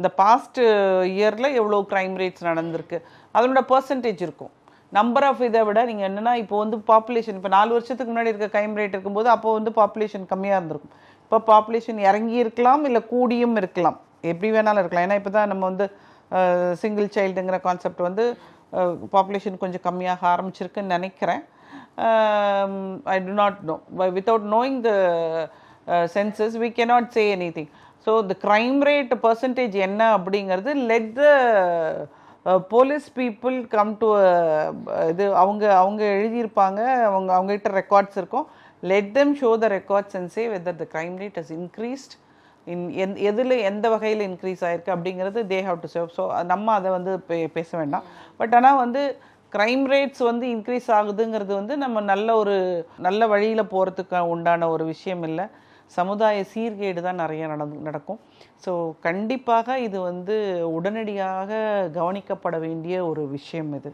இந்த பாஸ்ட் இயரில் எவ்வளோ க்ரைம் ரேட்ஸ் நடந்திருக்கு, அதனோட பர்சன்டேஜ் இருக்கும். நம்பர் ஆஃப் இதை விட நீங்கள் என்னென்னா இப்போ வந்து பாப்புலேஷன் இப்போ 4 வருஷத்துக்கு முன்னாடி இருக்க க்ரைம் ரேட் இருக்கும்போது அப்போ வந்து பாப்புலேஷன் கம்மியாக இருந்திருக்கும். இப்போ பாப்புலேஷன் இறங்கி இருக்கலாம், இல்லை கூடியும் இருக்கலாம், எப்படி வேணாலும் இருக்கலாம். ஏன்னா இப்போ தான் நம்ம வந்து சிங்கிள் சைல்டுங்கிற கான்செப்ட் வந்து பாப்புலேஷன் கொஞ்சம் கம்மியாக ஆரம்பிச்சிருக்குன்னு நினைக்கிறேன். I do not know. Without knowing the census, we cannot say anything. So the crime rate percentage என்ன அப்படிங்கிறது let the police people come to இது அவங்க எழுதியிருப்பாங்க, அவங்ககிட்ட ரெக்கார்ட்ஸ் இருக்கும். let them show the records and say whether the crime rate has increased எதில் எந்த வகையில் இன்க்ரீஸ் ஆகிருக்கு அப்படிங்கிறது they have to say. So நம்ம அதை வந்து பேச வேண்டாம். பட் ஆனால் வந்து க்ரைம் ரேட்ஸ் வந்து இன்க்ரீஸ் ஆகுதுங்கிறது வந்து நம்ம நல்ல வழியில் போகிறதுக்கு உண்டான ஒரு விஷயம் இல்லை. சமுதாய சீர்கேடு தான் நிறைய நடக்கும். ஸோ கண்டிப்பாக இது வந்து உடனடியாக கவனிக்கப்பட வேண்டிய ஒரு விஷயம் இது.